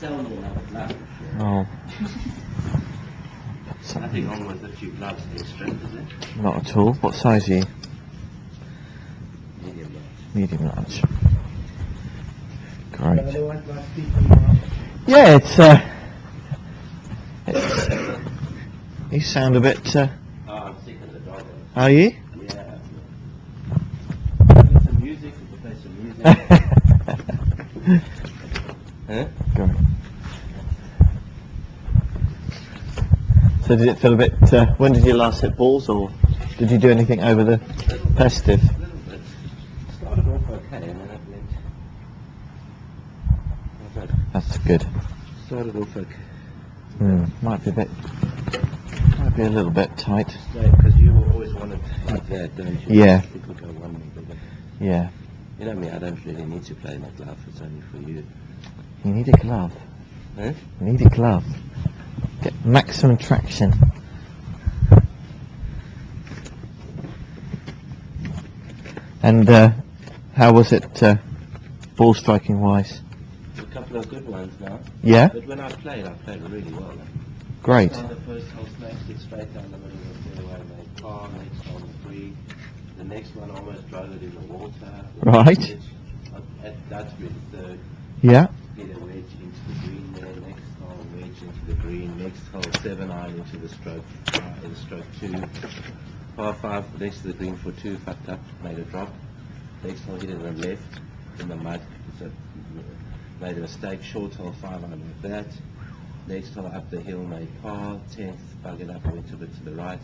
sell you another glove. Oh. Nothing wrong with a few gloves extra, is it? Not at all. What size are you? Medium large. Medium large. Great. Yeah, it's you sound a bit. Oh, I'm sick of the dog. Are you? Yeah. Play some music. We can play some music. Huh? Great. So did it feel a bit, when did you last hit balls, or did you do anything over the festive? A little bit. Started off okay and then it went. That's good. Started off okay. Might be a little bit tight. Because you always wanted like that, don't you? Yeah. It would go one more bigger. Yeah. You know me, I don't really need to play in a glove, it's only for you. You need a glove. Huh? You need a glove. Get maximum traction. And how was it ball striking wise? A couple of good ones now. Yeah? But when I played really well. Great. On the first hole, smashed it straight down the middle of the fairway, made par, next hole 3. The next one almost drove it in the water. Right. At Dutchman, third. Yeah. Hit a wedge into the green there, next hole wedge into the green, next hole 7-iron into the stroke 2. Par 5 next to the green for 2, fucked up, made a drop. Next hole hit it on the left in the mud, so made a mistake, short hole 5-iron like that. Next hole up the hill, made par, 10th, buggered up, went a bit to the right.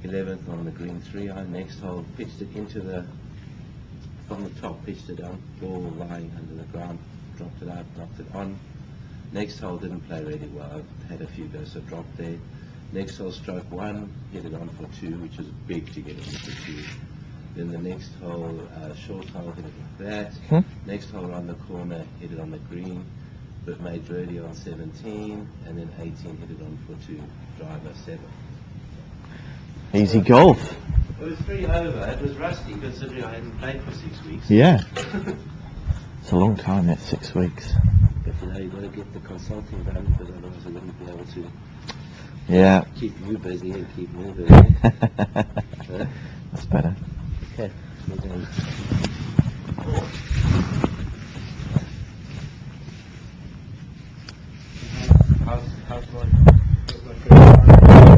11th on the green 3-iron, next hole pitched it into the, from the top, pitched it on, ball lying under the ground, dropped it out, knocked it on. Next hole didn't play really well, I had a few goes, so dropped there. Next hole stroke 1, hit it on for 2, which was big to get it into 2. Then the next hole, short hole, hit it like that. Next hole around the corner, hit it on the green, but made birdie on 17, and then 18 hit it on for 2, driver 7. Easy golf. It was 3 over, it was rusty considering I hadn't played for 6 weeks. Yeah. It's a long time, it's 6 weeks. But you know, you've got to get the consulting done because otherwise I wouldn't be able to keep you busy and keep me busy. Huh? That's better. Okay. How's my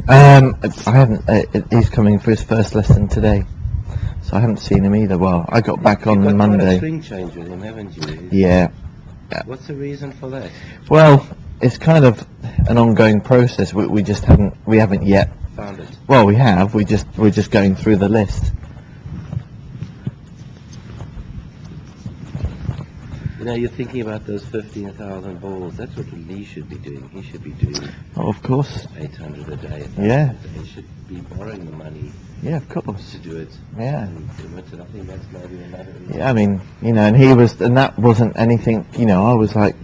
I haven't. He's coming for his first lesson today, so I haven't seen him either. Well, I got back on You've got Monday. quite a swing change with him, haven't you? Yeah. What's the reason for that? Well, it's kind of an ongoing process. We just haven't yet Found it. Well, we have. We're just going through the list. You know, you're thinking about those 15,000 balls. That's what Lee should be doing. He should be doing Oh, of course. 800 a day. Yeah. He should be borrowing the money Yeah, of course. to do it. Yeah. And commit it. I think that's maybe another reason. Yeah, I mean, and that wasn't anything. I was like,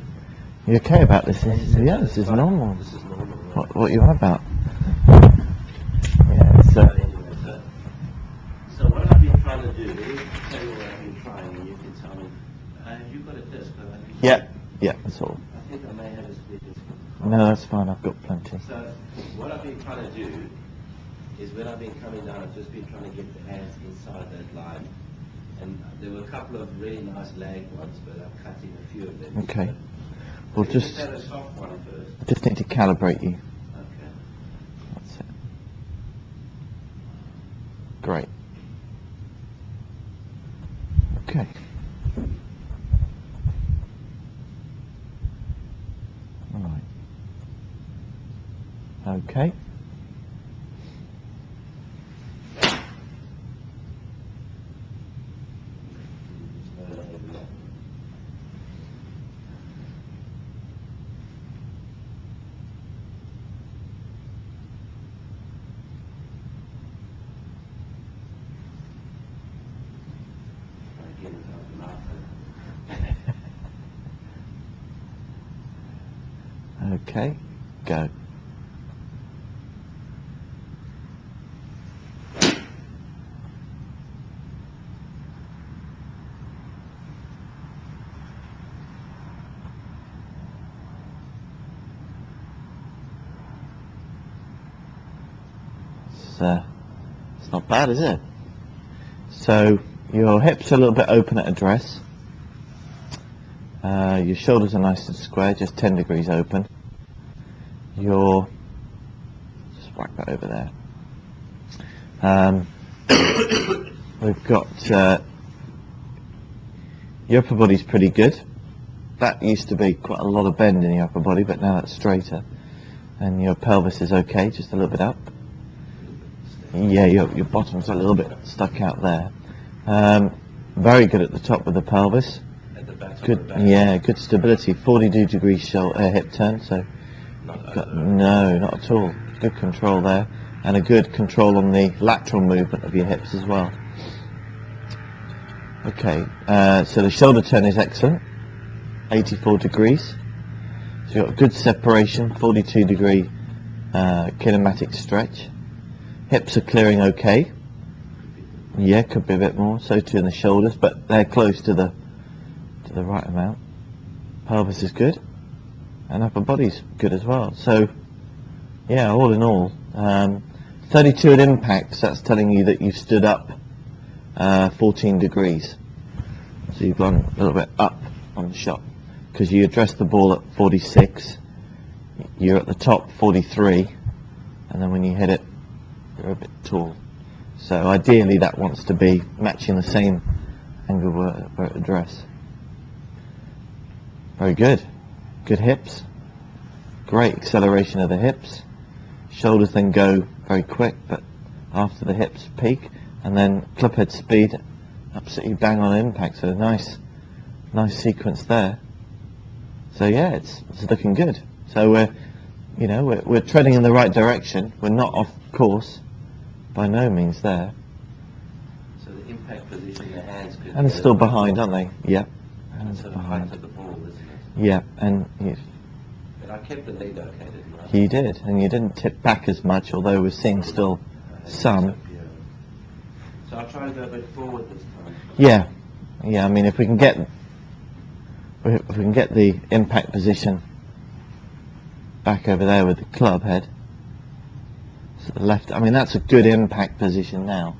"You okay about this?" And he said, "Yeah, this is normal." This is normal. Right? What you on about? Yeah. So what I've been trying to do, let me tell you what I've been trying, and you can tell me. Have you got a disc? Yeah, that's all. I think I may have a split disc. No, that's fine. I've got plenty. So what I've been trying to do is when I've been coming down, I've just been trying to get the hands inside that line. And there were a couple of really nice lag ones, but I'm cutting a few of them. Okay. So We'll let me just have a soft one first. I just need to calibrate you. Okay. That's it. Great. Okay. All right. Okay. Okay. Go. it's not bad, is it? So your hips are a little bit open at address. Your shoulders are nice and square, just 10 degrees open. Just whack that over there. We've got your upper body's pretty good. That used to be quite a lot of bend in your upper body, but now that's straighter. And your pelvis is okay, just a little bit up. Yeah, your bottom's a little bit stuck out there. Very good at the top with the pelvis. At the back. Good, yeah, good stability. 42 degrees hip turn, so no, not at all. Good control there, and a good control on the lateral movement of your hips as well. Okay, so the shoulder turn is excellent, 84 degrees. So you've got good separation, 42 degree kinematic stretch. Hips are clearing okay. Yeah, could be a bit more. So too in the shoulders, but they're close to the right amount. Pelvis is good, and upper body's good as well. So yeah, all in all, 32 at impact. So that's telling you that you've stood up 14 degrees. So you've gone a little bit up on the shot, because you addressed the ball at 46. You're at the top 43, and then when you hit it, you're a bit tall. So ideally that wants to be matching the same angle where it address. Very good. Good hips. Great acceleration of the hips. Shoulders then go very quick, but after the hips peak, and then club head speed, absolutely bang on impact. So nice sequence there. So yeah, it's looking good. So we're treading in the right direction. We're not off course, by no means there. So the impact position, the hands could. And still behind, aren't they? Yeah. Hands So the behind. height of the ball, isn't it? Yeah, and But I kept the leg okay, didn't I? you did, and you didn't tip back as much, although we're seeing still some. So I'll try to go a bit forward this time. Yeah. I mean, if we can get the impact position back over there with the club head, so the left. I mean, that's a good impact position now.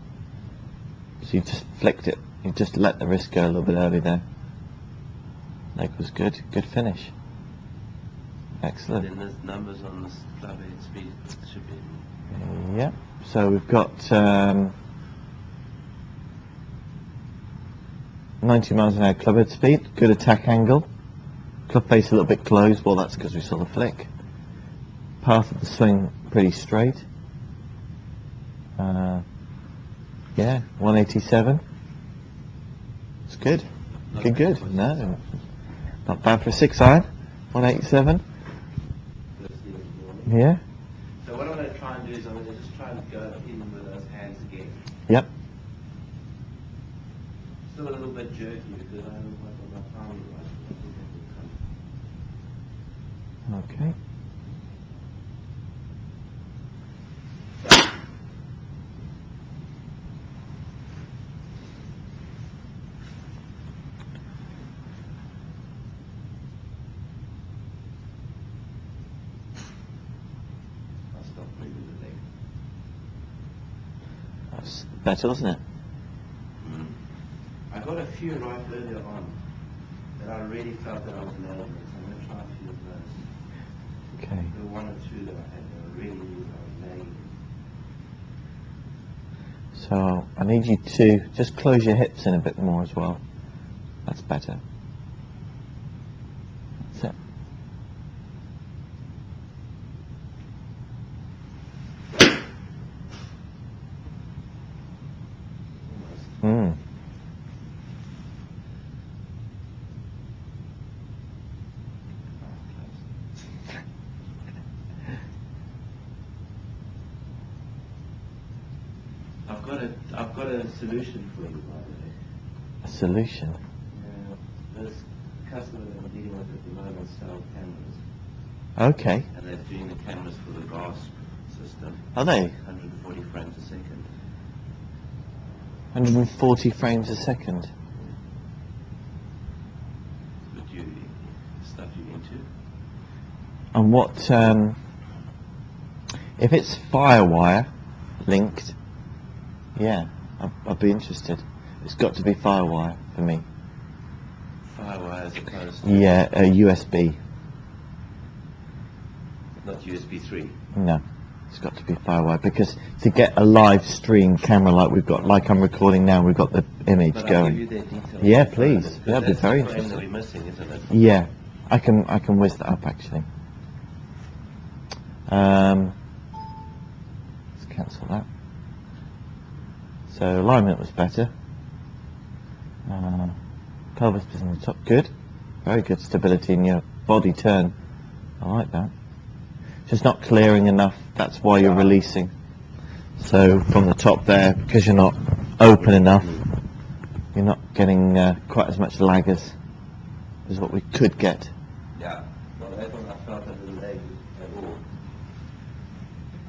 So you just flicked it. You just let the wrist go a little bit early there. Leg was good. Good finish. Excellent. And then there's numbers on this club head speed. It should be. Yeah. So we've got 90 miles an hour club head speed. Good attack angle. Club face a little bit closed. Well, that's because we saw the flick. Path of the swing pretty straight. Yeah, 187. It's good. Good. No, not bad for a 6-iron. 187. Yeah. So what I'm going to try and do is I'm going to just try and go in with those hands again. Yep. Still a little bit jerky because I haven't got my palm right. I think that will come. Okay. I'll stop moving the leg. That's better, wasn't it? I got a few right earlier on that I really felt that I was nailing it. So I'm going to try a few of those. Okay. The one or two that I had that I really knew I was nailing it. So I need you to just close your hips in a bit more as well. That's better. That's it. Almost. I've got a solution for you, by the way. A solution. Yeah, this customer that I'm dealing with at the moment sell cameras, Okay. and they're doing the cameras for the GASP system. Are they? 140 frames a second. 140 frames a second. Would you stuff you into? And what, if it's Firewire, linked. Yeah, I'd be interested. It's got to be firewire for me. Firewire as opposed to Yeah, a USB. not USB 3. No, it's got to be firewire, because to get a live stream camera like we've got, like I'm recording now, we've got the image But I'll going. give you their details. Yeah, on the phone, please. because That'd be that's very the frame that interesting. we're missing, isn't it? Yeah, I can whiz that up actually. Let's cancel that. So alignment was better. Pelvis position on the top, good. Very good stability in your body turn. I like that. Just not clearing enough, that's why you're releasing. So from the top there, because you're not open enough, you're not getting quite as much lag as what we could get. Yeah. Well, that one I felt a little lag at all.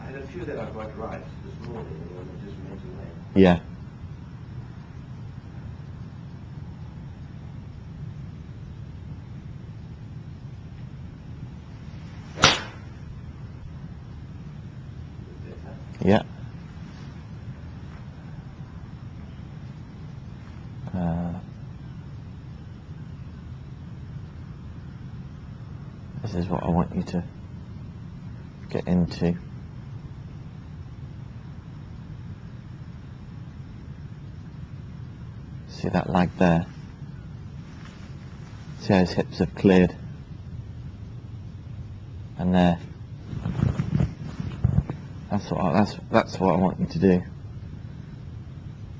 I had a few that I got right this morning, and one I just went away. Yeah. Yeah. This is what I want you to get into. See that lag there? See how his hips have cleared? And there. That's what I want you to do. You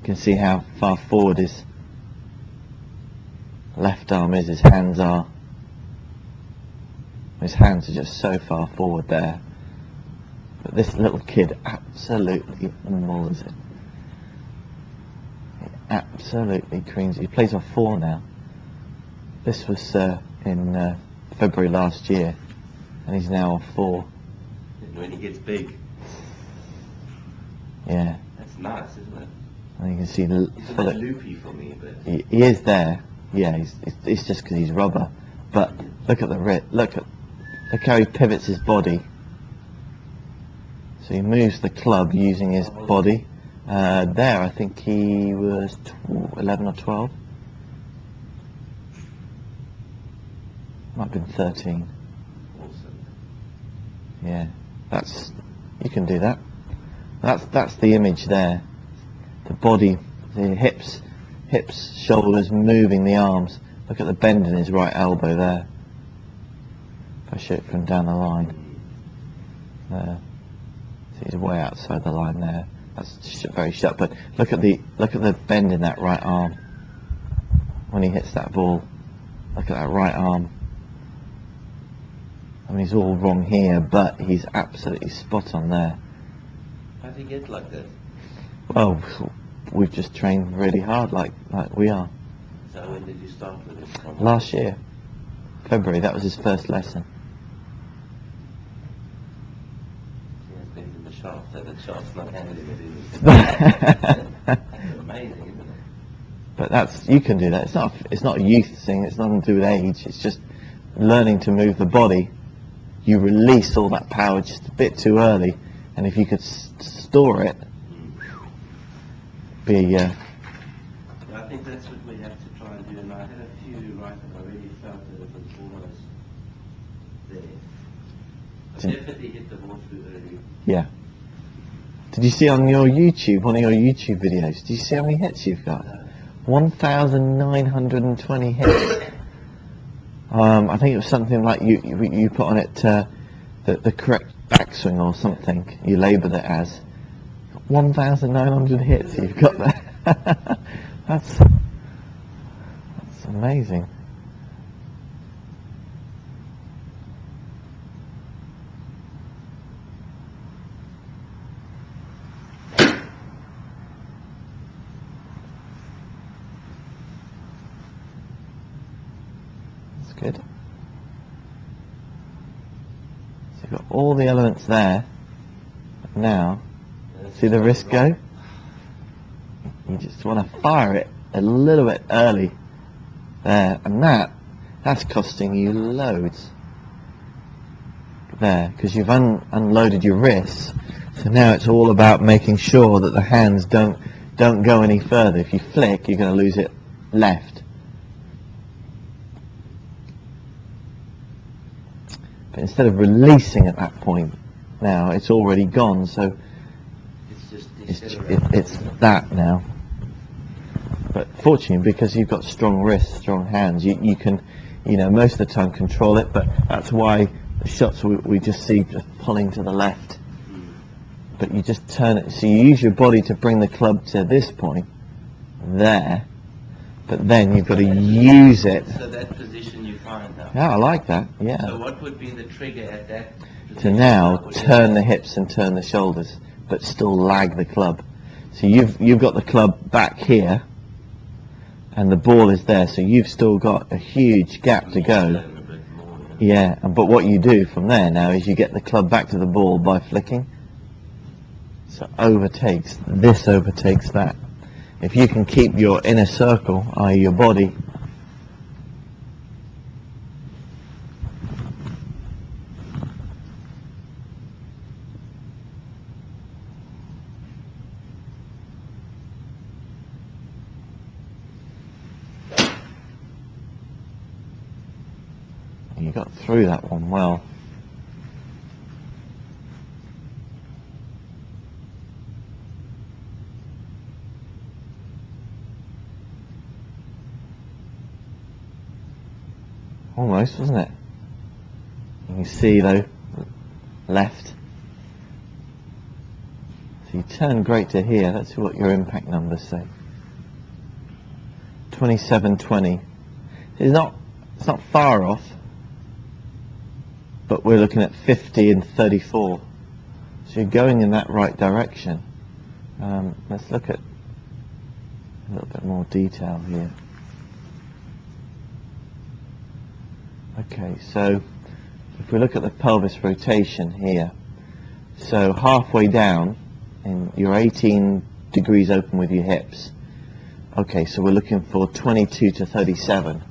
can see how far forward his left arm is, his hands are. His hands are just so far forward there. But this little kid absolutely mauls it. He absolutely creams it. He plays off 4 now. This was in February last year, and he's now off 4. When he gets big. Yeah. That's nice, isn't it? And you can see the He's a bit loopy for me, but he is there. Yeah, it's just because he's rubber. But look at the look how he pivots his body. So he moves the club using his body. There, I think he was 11 or 12. Might have been 13. awesome. Yeah, you can do that. That's the image there. The body, the hips, shoulders, moving the arms. Look at the bend in his right elbow there. If I shoot from down the line, there. See, he's way outside the line there. That's very sharp. But look at the bend in that right arm when he hits that ball. Look at that right arm. I mean, he's all wrong here, but he's absolutely spot on there. How do you get like that? Well, we've just trained really hard, like we are. So when did you start with this? Last year, February. That was his first lesson. He has been in the shaft, so the shaft's not handling it anything. That's amazing, isn't it? But you can do that. It's not a youth thing. It's nothing to do with age. It's just learning to move the body. You release all that power just a bit too early, and if you could store it, be. I think that's what we have to try and do. And I had a few right, and I really felt that it was almost there. I definitely hit the ball too early. Yeah. Did you see on your YouTube, one of your YouTube videos? Did you see how many hits you've got? 1,920 hits. I think it was something like you put on it the correct backswing or something. You labelled it as 1,900 hits you've got there. That's amazing. That's good. So you've got all the elements there. Now, see the wrist go? You just want to fire it a little bit early there, and that's costing you loads there, because you've unloaded your wrists, So now it's all about making sure that the hands don't go any further. If you flick, you're going to lose it left. But instead of releasing at that point, now it's already gone. So it's that now. But fortunately, because you've got strong wrists, strong hands, you can, most of the time control it. But that's why the shots we just see just pulling to the left. But you just turn it, so you use your body to bring the club to this point, there, but then you've got to use it. So that position you find now. Yeah, I like that, yeah. So what would be the trigger at that position? To now turn the hips and turn the shoulders, but still lag the club. So you've got the club back here, and the ball is there, so you've still got a huge gap to go. Yeah, but what you do from there now is you get the club back to the ball by flicking. So this overtakes that. If you can keep your inner circle, i.e. your body, you got through that one well. Almost, wasn't it? You can see though, left. So you turn great to here. That's what your impact numbers say. 27.20. It's not far off, but we're looking at 50 and 34. So you're going in that right direction. Let's look at a little bit more detail here. Okay, so if we look at the pelvis rotation here, so halfway down, and you're 18 degrees open with your hips. Okay, so we're looking for 22 to 37.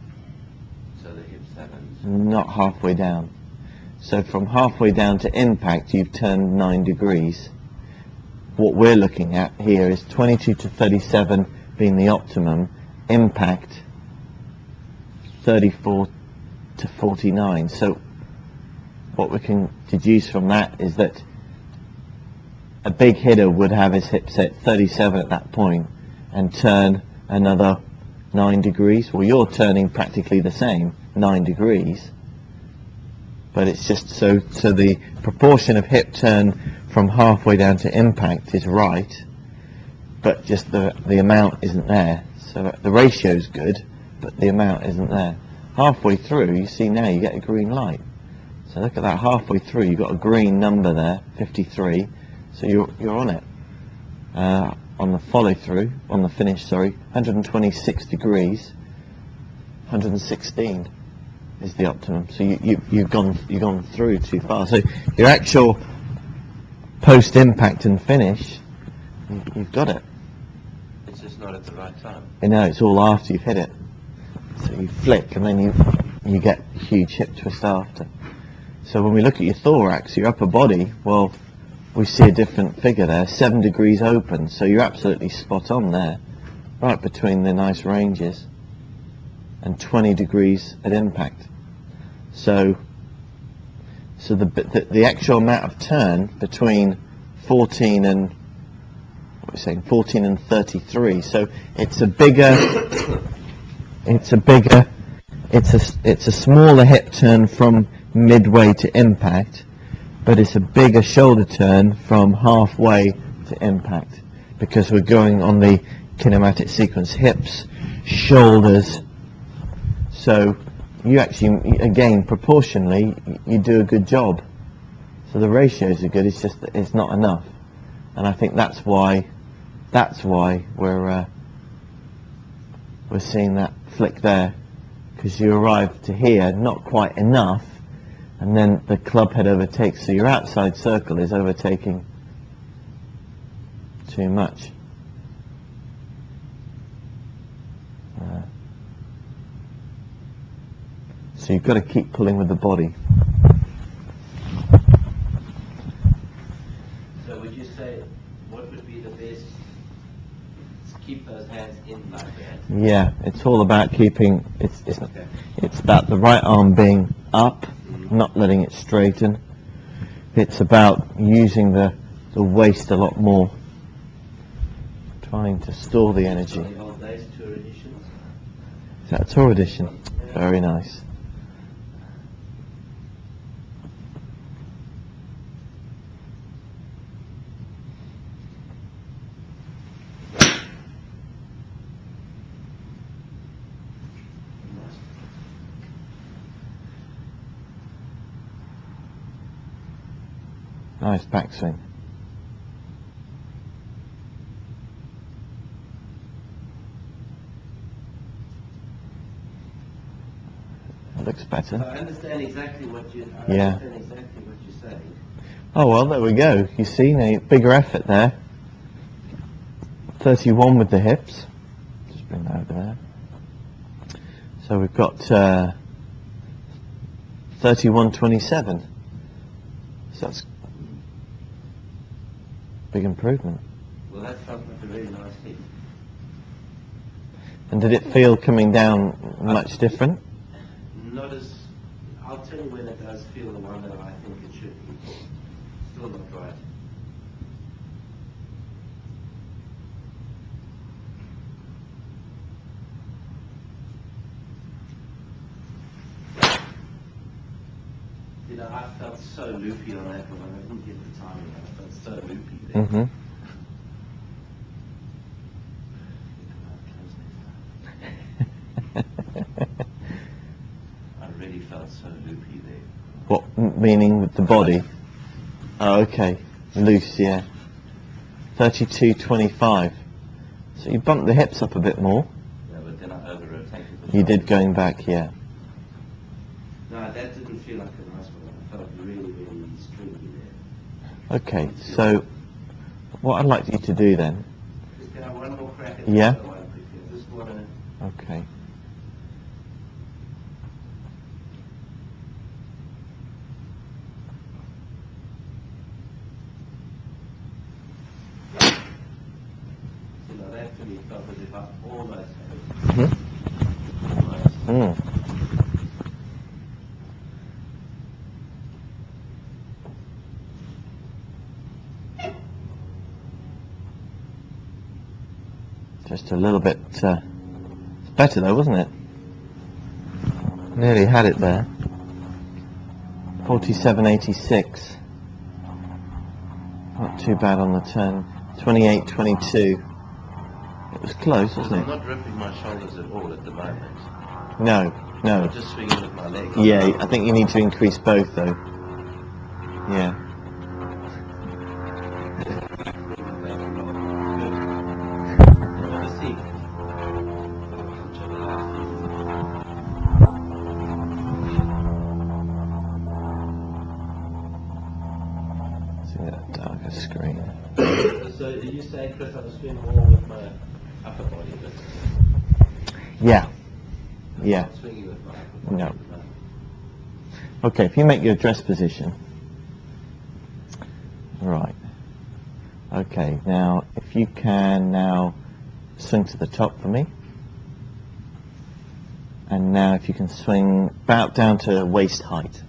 So the hip sevens. Not halfway down. So from halfway down to impact, you've turned 9 degrees. What we're looking at here is 22 to 37 being the optimum, impact 34 to 49. So what we can deduce from that is that a big hitter would have his hips at 37 at that point and turn another 9 degrees. Well, you're turning practically the same, 9 degrees, but it's just so the proportion of hip turn from halfway down to impact is right, but just the amount isn't there. So the ratio's good, but the amount isn't there. Halfway through, you see now you get a green light. So look at that, halfway through you've got a green number there, 53, so you're on it. On the follow through, on the finish, sorry, 126 degrees, 116 is the optimum. So you've gone through too far. So your actual post impact and finish, you've got it. It's just not at the right time. No, it's all after you've hit it. So you flick and then you get huge hip twist after. So when we look at your thorax, your upper body, well, we see a different figure there, 7 degrees open, so you're absolutely spot on there, right between the nice ranges, and 20 degrees at impact. So the actual amount of turn between 14 and, what are we saying, 14 and 33, so it's a smaller hip turn from midway to impact, but it's a bigger shoulder turn from halfway to impact, because we're going on the kinematic sequence, hips, shoulders. So you actually, again, proportionally, you do a good job. So the ratios are good, it's just that it's not enough. And I think that's why we're seeing that flick there, because you arrive to here, not quite enough, and then the club head overtakes, so your outside circle is overtaking too much. So you've got to keep pulling with the body. So would you say, what would be the best? Keep those hands in like that. Yeah, it's all about keeping, Okay. it's about the right arm being up, not letting it straighten. It's about using the waist a lot more, trying to store the energy. On the old days, tour editions. Is that a tour edition? Very nice. Nice backswing. That looks better. So I understand exactly what you're saying. Oh well, there we go. You see, now bigger effort there. 31 with the hips. Just bring that over there. So we've got 31.27. So that's big improvement. Well, that felt like a really nice hit. And did it feel coming down much different? Not as. I'll tell you when it does feel the one that I think it should be. Still not right. You know, I felt so loopy on that one. I didn't get the timing. I felt so loopy there. Mm-hmm. I really felt so loopy there. What, meaning with the body? Oh, okay. Loose, yeah. 32.25. So you bumped the hips up a bit more. Yeah, but then I over-rotated. You did going back, yeah. No, that didn't feel like a nice one. I felt really, really stringy there. Okay, so what I'd like you to do then. Just can I have one more crack at Yeah. the other one quickly? I just want to. Okay. You know, that to me felt as if I almost had it. Mm-hmm. Almost. Just a little bit. It's better though, wasn't it? Nearly had it there. 47.86. Not too bad on the turn. 28.22. It was close, wasn't I'm it? not ripping my shoulders at all at the moment. No, no. I'm just swinging with my legs. Yeah, I think you need to increase both though. Yeah. See that darker screen. So you say, Chris, I was swinging more with my upper body, but Yeah. I'm Yeah. not swinging with my upper body. No. at the moment. Okay, if you make your dress position. Right. Okay, now if you can now swing to the top for me. And now if you can swing about down to waist height.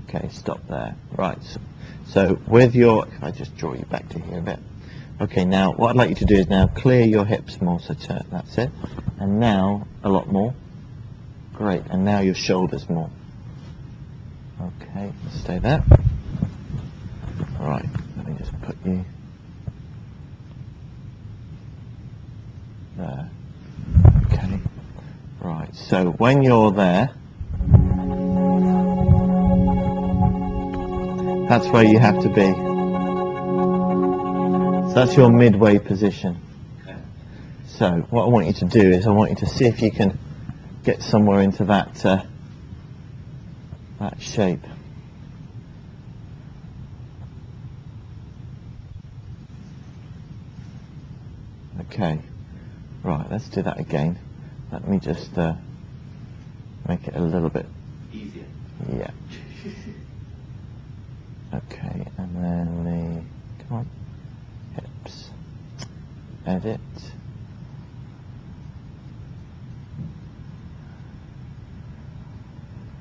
Okay, stop there. Right, so with your, if I just draw you back to here a bit. Okay, now what I'd like you to do is now clear your hips more, so turn, that's it. And now a lot more. Great, and now your shoulders more. Okay, stay there. Right, let me just put you there. Okay, right, so when you're there, that's where you have to be. So that's your midway position. Okay. So what I want you to do is I want you to see if you can get somewhere into that that shape. Okay, right, let's do that again. Let me just make it a little bit, Easier. yeah. Okay, and then the Come on. Hips. Edit.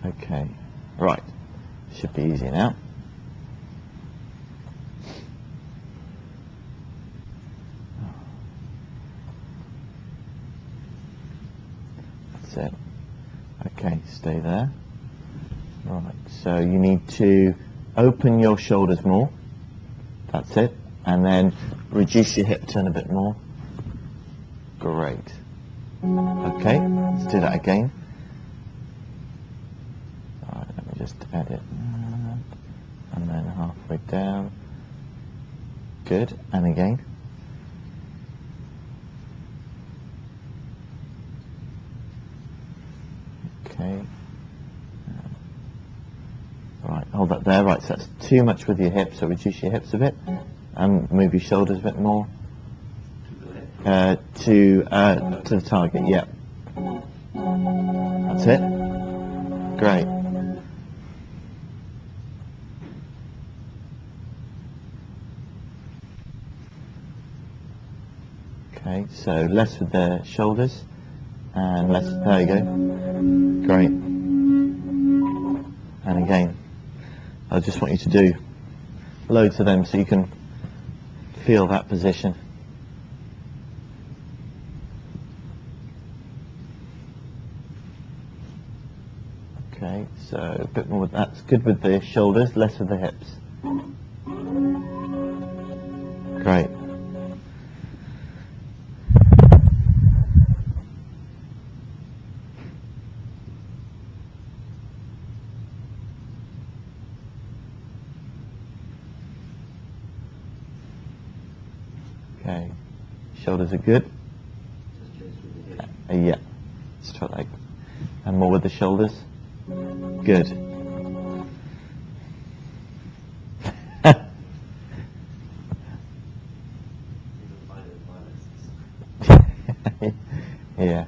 Okay. Right. Should be easy now. That's it. Okay, stay there. Right, so you need to open your shoulders more. That's it. And then reduce your hip turn a bit more. Great. Okay, let's do that again. Alright, let me just edit that. And then halfway down. Good. And again. Okay. Right, hold that there. Right, so that's too much with your hips, so reduce your hips a bit and move your shoulders a bit more to the target. Yeah, that's it. Great. Okay, so less with the shoulders and less. There you go. Great. And again. I just want you to do loads of them so you can feel that position. Okay, so a bit more. That's good with the shoulders, less with the hips. Great. Okay, shoulders are good. Yeah, let's try that. And more with the shoulders. Good. Yeah.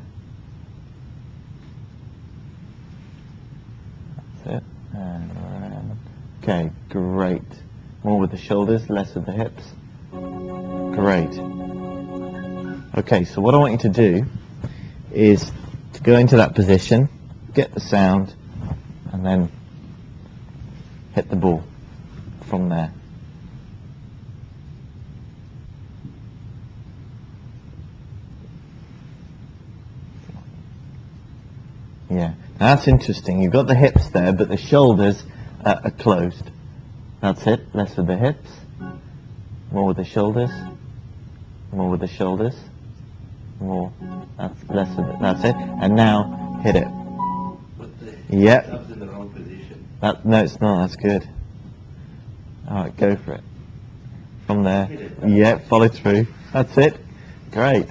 That's it. And around. Okay, great. More with the shoulders, less with the hips. Great. Okay, so what I want you to do is to go into that position, get the sound, and then hit the ball from there. Yeah, now that's interesting. You've got the hips there, but the shoulders are closed. That's it. Less with the hips, more with the shoulders, more with the shoulders, more. That's less with it. That's it. And now hit it. Yep. Club's in the wrong position. No, it's not. That's good. All right, go for it. From there. Yep. Follow through. That's it. Great.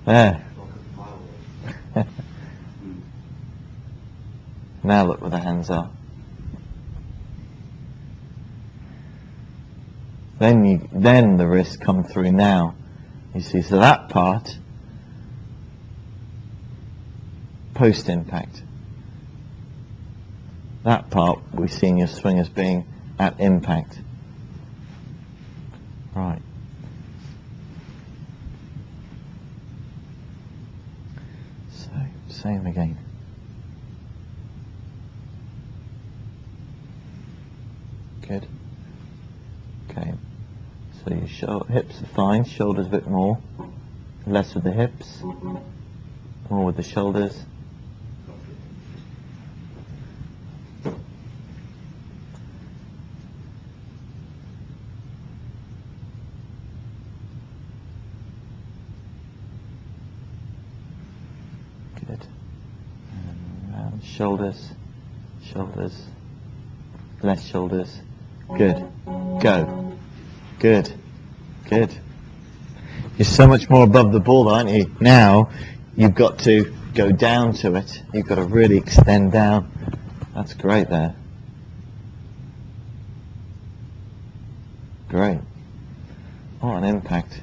There. Now look where the hands are. Then the wrists come through now. You see, so that part, post impact. That part we've seen your swing as being at impact. Right. So, same again. Good. Okay. So your hips are fine, shoulders a bit more. Less with the hips, more with the shoulders. Good. And round. Shoulders, shoulders, less shoulders. Good. Go. Good. Good. You're so much more above the ball, aren't you? Now, you've got to go down to it. You've got to really extend down. That's great there. Great. What an impact.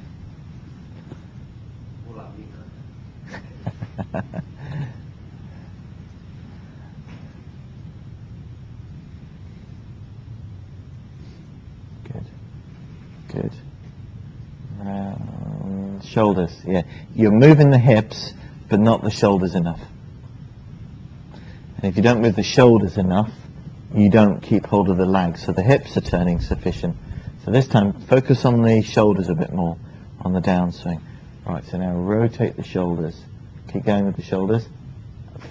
Good. Shoulders, yeah. You're moving the hips, but not the shoulders enough. And if you don't move the shoulders enough, you don't keep hold of the lag, so the hips are turning sufficient. So this time, focus on the shoulders a bit more, on the downswing. Right, so now rotate the shoulders. Keep going with the shoulders.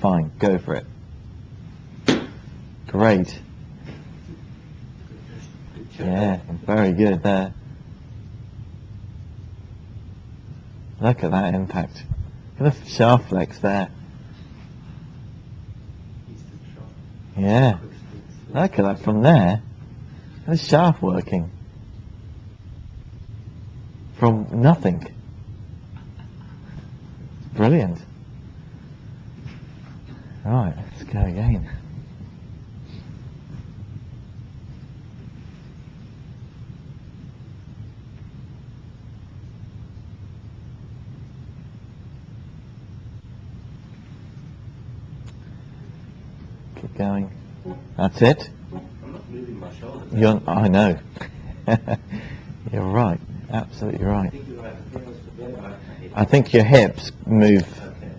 Fine, go for it. Great. Yeah, very good there. Look at that impact. Look at the shaft flex there. Yeah. Look at that from there. The shaft working. From nothing. Brilliant. Right, let's go again. Keep going. That's it. I'm not moving my shoulders. I know. You're right. Absolutely I right. think you're right. I think I was forgetting about my head. I think your hips move. Okay.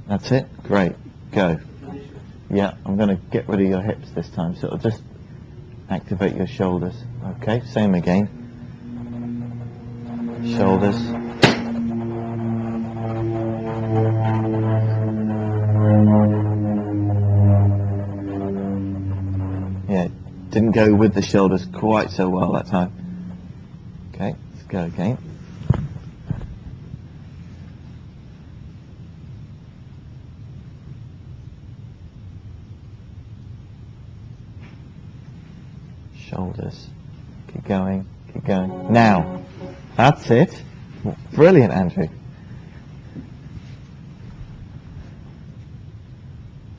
That's it. Great. Go. Yeah, I'm going to get rid of your hips this time, so it'll just activate your shoulders. Okay, same again. Shoulders. Yeah, didn't go with the shoulders quite so well that time. Okay, let's go again. Shoulders. Keep going, keep going. Now, that's it. Brilliant, Andrew.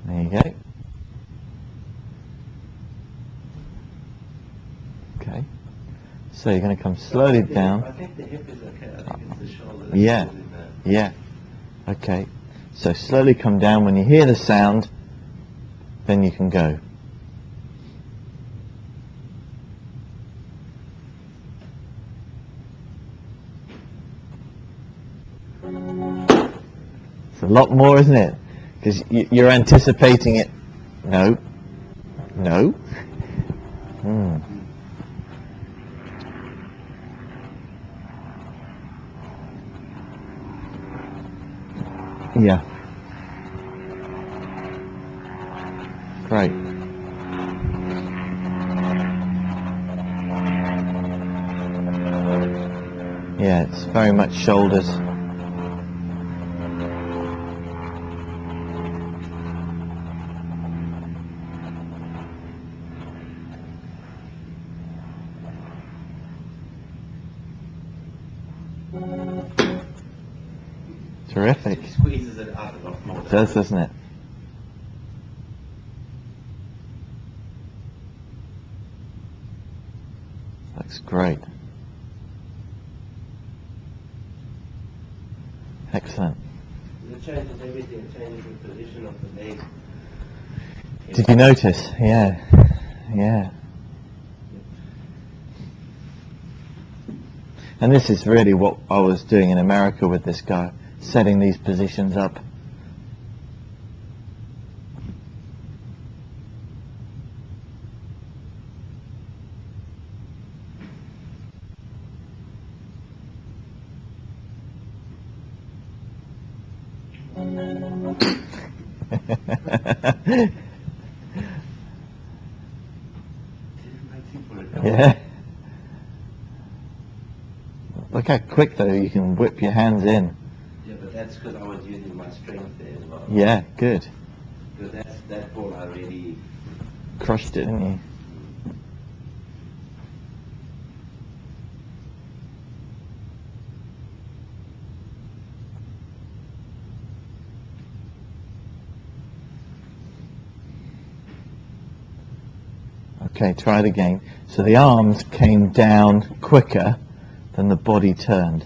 There you go. Okay. So you're going to come slowly I down. think the hip is okay. I think it's the shoulder. Yeah. That's in there. Yeah. Okay. So slowly come down. When you hear the sound, then you can go. It's a lot more, isn't it? Because you're anticipating it. No. No. Hmm. Yeah. Great. Yeah, it's very much shoulders. Terrific. It squeezes it out a lot more. It does, doesn't it? Looks great. Excellent. It changes everything. It changes the position of the leg. Did you notice? Yeah. Yeah. And this is really what I was doing in America with this guy, setting these positions up. Yeah. Look how quick though you can whip your hands in. Yeah, but that's because I was using my strength there as well. Yeah, good. Because that ball I really... Crushed it, didn't you? Okay, try it again. So the arms came down quicker than the body turned.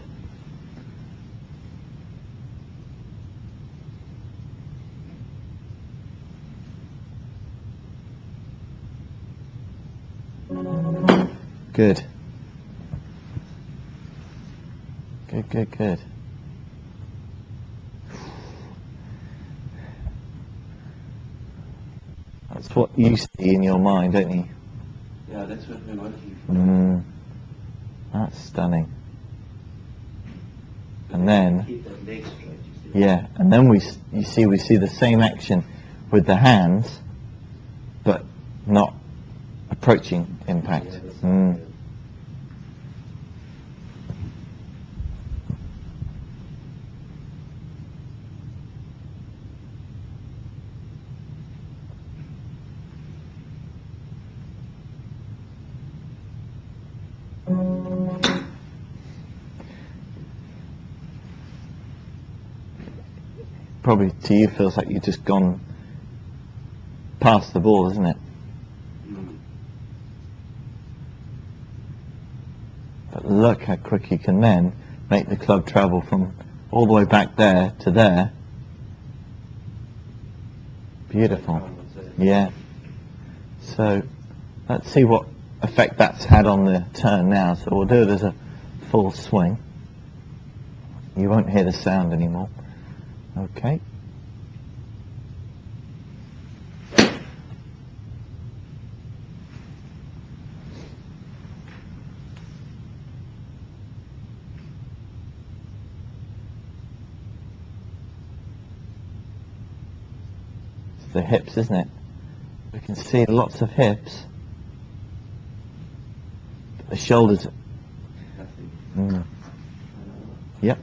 Good. Good, good, good. That's what you see in your mind, don't you? Yeah, that's what we're working for. That's stunning. And then, Keep that leg straight, you see. yeah, and then we see the same action with the hands, but not approaching impact. Yeah, that's good. Probably to you feels like you've just gone past the ball, isn't it? But look how quick you can then make the club travel from all the way back there to there. Beautiful. Yeah. So let's see what effect that's had on the turn now. So we'll do it as a full swing. You won't hear the sound anymore. Okay. It's the hips, isn't it? We can see lots of hips. The shoulders. Yep.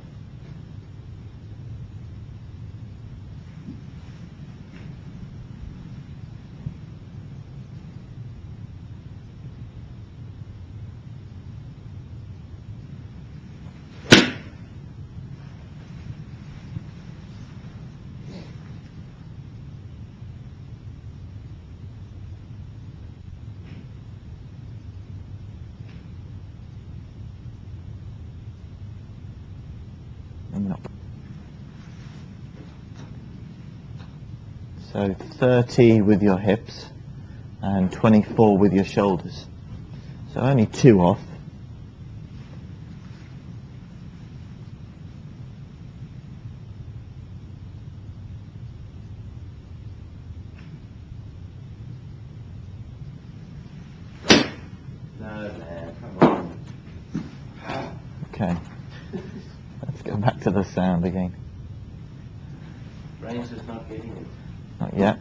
So 30 with your hips and 24 with your shoulders. So only 2 off. No, man, come on. Okay. Let's go back to the sound again. Brain's just not getting it. Not yet.